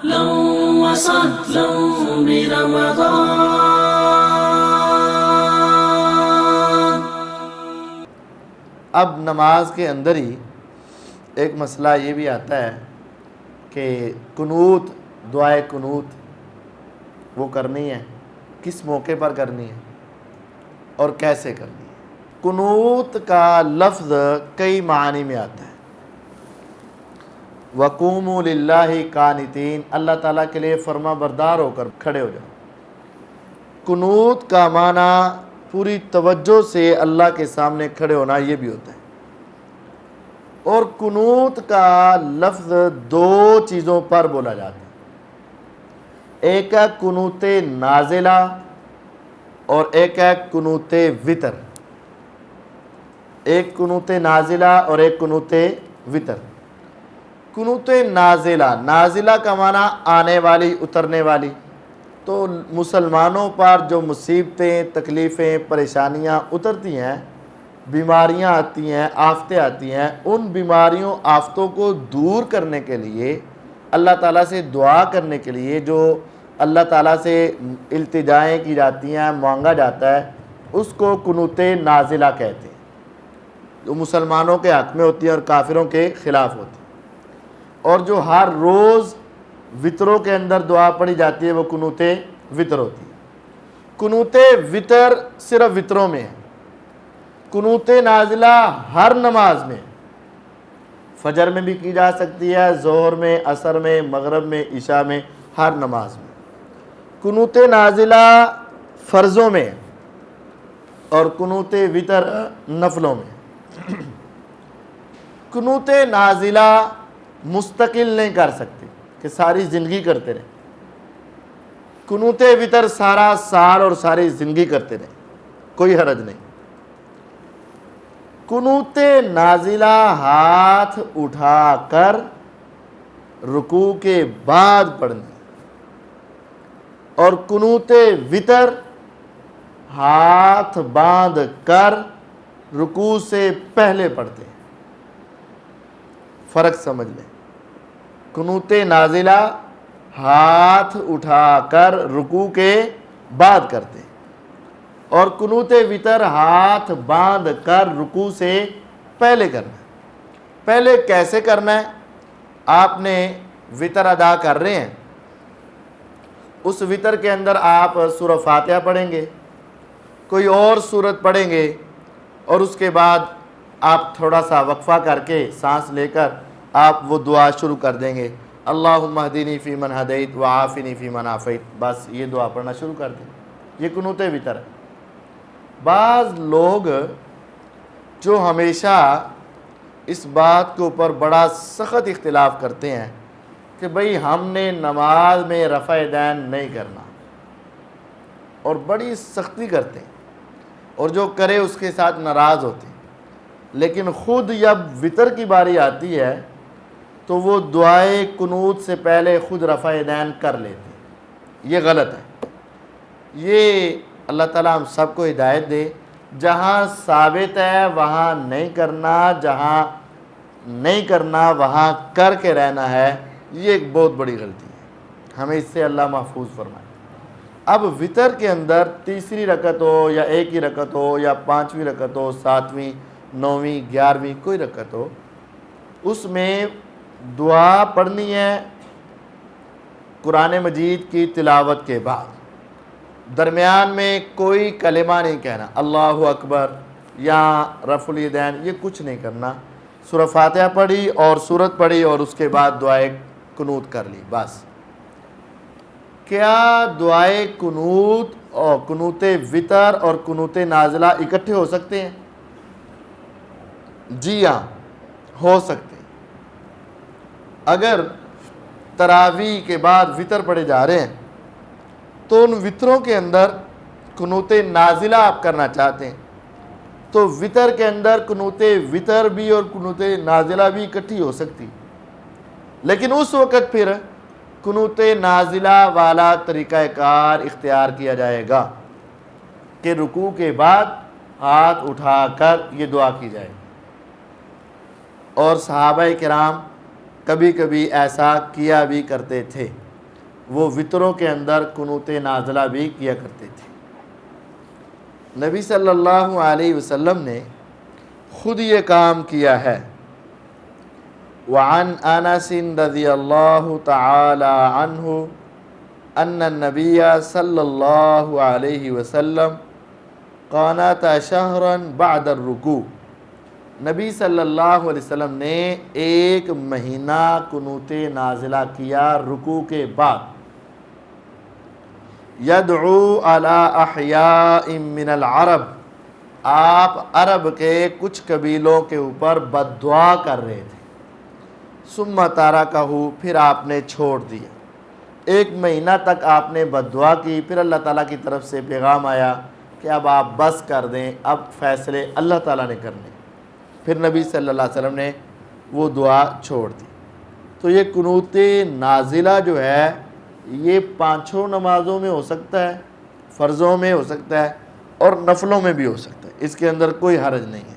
أهلا وسهلا برمضان. اب نماز کے اندر ہی ایک مسئلہ یہ بھی آتا ہے کہ قنوت، دعائے قنوت وہ کرنی ہے، کس موقع پر کرنی ہے اور کیسے کرنی ہے. قنوت کا لفظ کئی معنی میں آتا ہے. وَقُومُوا لِلَّهِ قَانِتِينَ، اللہ تعالیٰ کے لیے فرما بردار ہو کر کھڑے ہو جاؤ. قنوت کا معنی پوری توجہ سے اللہ کے سامنے کھڑے ہونا یہ بھی ہوتا ہے. اور قنوت کا لفظ دو چیزوں پر بولا جاتا ہے. ایک ہے قنوت نازلہ اور ایک ہے قنوت وتر. ایک قنوت نازلہ اور ایک قنوت وتر. قنوت نازلہ، نازلہ کا معنی آنے والی، اترنے والی. تو مسلمانوں پر جو مصیبتیں، تکلیفیں، پریشانیاں اترتی ہیں، بیماریاں آتی ہیں، آفتیں آتی ہیں، ان بیماریوں، آفتوں کو دور کرنے کے لیے، اللہ تعالیٰ سے دعا کرنے کے لیے جو اللہ تعالیٰ سے التجائیں کی جاتی ہیں، مانگا جاتا ہے، اس کو قنوت نازلہ کہتے ہیں، جو مسلمانوں کے حق میں ہوتی ہیں اور کافروں کے خلاف ہوتی ہیں. اور جو ہر روز وطروں کے اندر دعا پڑھی جاتی ہے وہ قنوت وطر ہوتی ہے. قنوت وطر صرف وطروں میں ہے. قنوت نازلہ ہر نماز میں، فجر میں بھی کی جا سکتی ہے، ظہر میں، عصر میں، مغرب میں، عشاء میں، ہر نماز میں. قنوت نازلہ فرضوں میں اور قنوت وطر نفلوں میں. قنوت نازلہ مستقل نہیں کر سکتے کہ ساری زندگی کرتے رہیں. قنوت وطر سارا سال اور ساری زندگی کرتے رہیں، کوئی حرج نہیں. قنوت نازلہ ہاتھ اٹھا کر رکوع کے بعد پڑھنی، اور قنوت وطر ہاتھ باندھ کر رکوع سے پہلے پڑھتے ہیں. فرق سمجھ لیں. قنوت نازلہ ہاتھ اٹھا کر رکوع کے بعد کرتے ہیں، اور قنوت وطر ہاتھ باندھ کر رکوع سے پہلے کرنا ہے. پہلے کیسے کرنا ہے؟ آپ نے وطر ادا کر رہے ہیں، اس وطر کے اندر آپ سورہ فاتحہ پڑھیں گے، کوئی اور سورت پڑھیں گے، اور اس کے بعد آپ تھوڑا سا وقفہ کر کے سانس لے کر آپ وہ دعا شروع کر دیں گے، اللہم اہدنی فی من ہدیت وعافنی فی من عافیت. بس یہ دعا پڑھنا شروع کر دیں. یہ قنوت وطر ہے. بعض لوگ جو ہمیشہ اس بات کے اوپر بڑا سخت اختلاف کرتے ہیں کہ بھئی ہم نے نماز میں رفع دین نہیں کرنا، اور بڑی سختی کرتے ہیں، اور جو کرے اس کے ساتھ ناراض ہوتے ہیں. لیکن خود جب وطر کی باری آتی ہے تو وہ دعائے قنوت سے پہلے خود رفع دین کر لیتے ہیں. یہ غلط ہے. یہ اللہ تعالیٰ ہم سب کو ہدایت دے. جہاں ثابت ہے وہاں نہیں کرنا، جہاں نہیں کرنا وہاں کر کے رہنا ہے. یہ ایک بہت بڑی غلطی ہے، ہمیں اس سے اللہ محفوظ فرمائے. اب وطر کے اندر تیسری رکعت ہو یا ایک ہی رکعت ہو یا 5ویں رکعت ہو، 7ویں، 9ویں، 11ویں، کوئی رکعت ہو، اس میں دعا پڑھنی ہے قرآن مجید کی تلاوت کے بعد. درمیان میں کوئی کلمہ نہیں کہنا، اللہ اکبر یا رفع الیدین، یہ کچھ نہیں کرنا. سورہ فاتحہ پڑھی اور سورت پڑھی اور اس کے بعد دعائے قنوت کر لی، بس. کیا دعائے قنوت اور قنوت وطر اور قنوت نازلہ اکٹھے ہو سکتے ہیں؟ جی ہاں، ہو سکتے ہیں. اگر تراویح کے بعد وطر پڑھے جا رہے ہیں تو ان وطروں کے اندر قنوت نازلہ آپ کرنا چاہتے ہیں تو وطر کے اندر قنوت وطر بھی اور قنوت نازلہ بھی اکٹھی ہو سکتی، لیکن اس وقت پھر قنوت نازلہ والا طریقہ کار اختیار کیا جائے گا کہ رکوع کے بعد ہاتھ اٹھا کر یہ دعا کی جائے. اور صحابہ کرام کبھی کبھی ایسا کیا بھی کرتے تھے. وہ وطروں کے اندر قنوت نازلہ بھی کیا کرتے تھے۔ نبی صلی اللہ علیہ وسلم نے خود یہ کام کیا ہے۔ وعن انس رضی اللہ تعالی عنہ ان النبی صلی اللہ علیہ وسلم قانت شہرا بعد الرکوع، نبی صلی اللہ علیہ وسلم نے ایک مہینہ قنوت نازلہ کیا رکوع کے بعد۔ یدعو علی احیاء من العرب، آپ عرب کے کچھ قبیلوں کے اوپر بد دعا کر رہے تھے۔ ثم ترکہ، پھر آپ نے چھوڑ دیا۔ ایک مہینہ تک آپ نے بد دعا کی، پھر اللہ تعالیٰ کی طرف سے پیغام آیا کہ اب آپ بس کر دیں، اب فیصلے اللہ تعالیٰ نے کرنے۔ پھر نبی صلی اللہ علیہ وسلم نے وہ دعا چھوڑ دی۔ تو یہ قنوت نازلہ جو ہے یہ پانچوں نمازوں میں ہو سکتا ہے، فرضوں میں ہو سکتا ہے اور نفلوں میں بھی ہو سکتا ہے، اس کے اندر کوئی حرج نہیں ہے۔